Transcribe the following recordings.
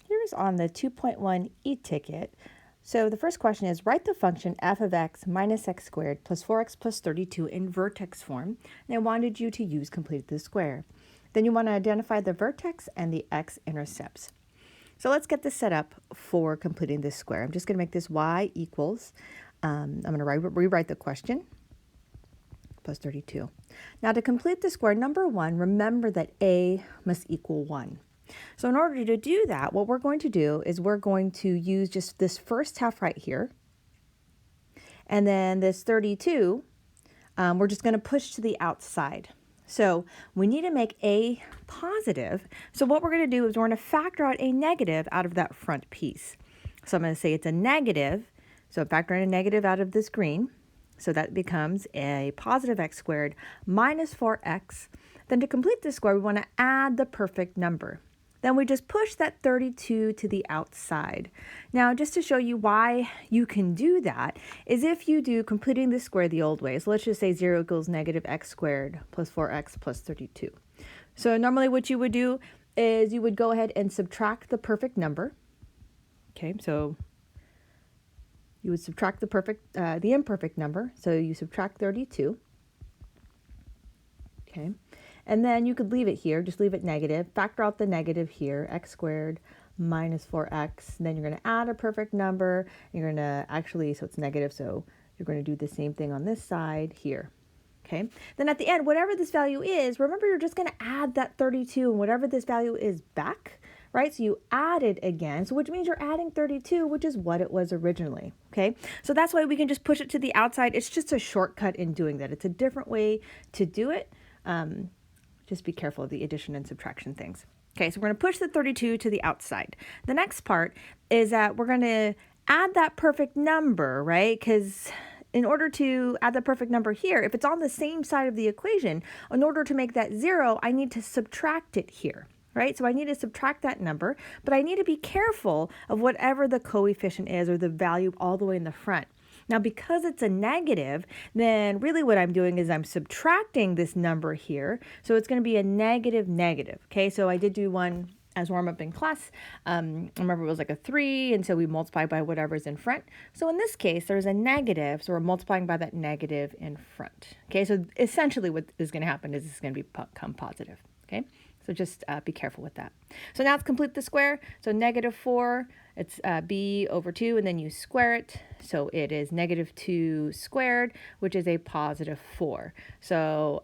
Here's on the 2.1 e-ticket. So the first question is, write the function f of x minus x squared plus 4x plus 32 in vertex form. And I wanted you to use complete the square. Then you want to identify the vertex and the x intercepts. So let's get this set up for completing this square. I'm just going to make this y equals, I'm going to rewrite the question, plus 32. Now to complete the square, number one, remember that a must equal 1. So in order to do that, what we're going to do is we're going to use just this first half right here. And then this 32, we're just going to push to the outside. So we need to make a positive. So what we're going to do is we're going to factor out a negative out of that front piece. So I'm going to say it's a negative. So factor in a negative out of this green. So that becomes a positive x squared minus 4x. Then to complete this square, we want to add the perfect number. Then we just push that 32 to the outside. Now, just to show you why you can do that is if you do completing the square the old way. So let's just say 0 equals negative x squared plus 4x plus 32. So normally what you would do is you would go ahead and subtract the perfect number. Okay, so you would subtract the imperfect number. So you subtract 32. Okay. And then you could leave it here, just leave it negative, factor out the negative here, x squared minus 4x, and then you're going to add a perfect number, you're going to actually, so it's negative, so you're going to do the same thing on this side here, okay? Then at the end, whatever this value is, remember you're just going to add that 32 and whatever this value is back, right? So you add it again, so which means you're adding 32, which is what it was originally, okay? So that's why we can just push it to the outside. It's just a shortcut in doing that. It's a different way to do it. Just be careful of the addition and subtraction things. Okay, so we're going to push the 32 to the outside. The next part is that we're going to add that perfect number, right? Because in order to add the perfect number here, if it's on the same side of the equation, in order to make that 0, I need to subtract it here, right? So I need to subtract that number, but I need to be careful of whatever the coefficient is or the value all the way in the front. Now, because it's a negative, then really what I'm doing is I'm subtracting this number here. So it's going to be a negative negative. Okay, so I did do one as warm up in class. I remember it was like a 3, and so we multiply by whatever's in front. So in this case, there's a negative, so we're multiplying by that negative in front. Okay, so essentially what is going to happen is it's going to become positive. Okay, so just be careful with that. So now let's complete the square. So negative 4, it's b over 2, and then you square it. So it is negative 2 squared, which is a positive 4. So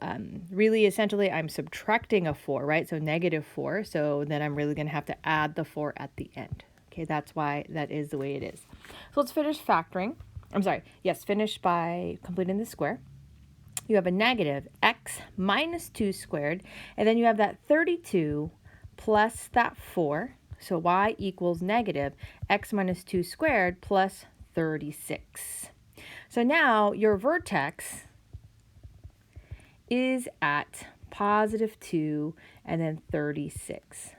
really, essentially, I'm subtracting a 4, right? So negative 4. So then I'm really going to have to add the 4 at the end. Okay, that's why that is the way it is. So let's finish factoring. Finish by completing the square. You have a negative x minus 2 squared, and then you have that 32 plus that 4. So y equals negative x minus 2 squared plus 36. So now your vertex is at positive 2 and then 36.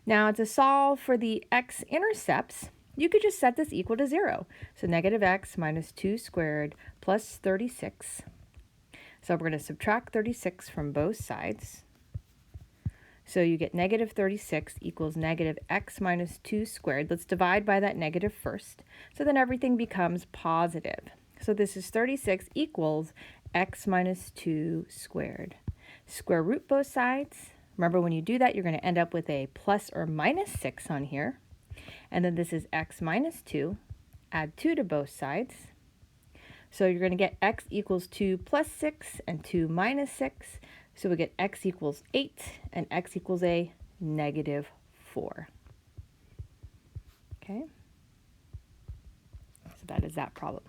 Now to solve for the x intercepts, you could just set this equal to 0. So negative x minus 2 squared plus 36. So we're going to subtract 36 from both sides. So you get negative 36 equals negative x minus 2 squared. Let's divide by that negative first. So then everything becomes positive. So this is 36 equals x minus 2 squared. Square root both sides. Remember, when you do that, you're going to end up with a plus or minus 6 on here. And then this is x minus 2. Add 2 to both sides. So you're going to get x equals 2 plus 6 and 2 minus 6. So we get x equals 8 and x equals a negative 4. Okay? So that is that problem.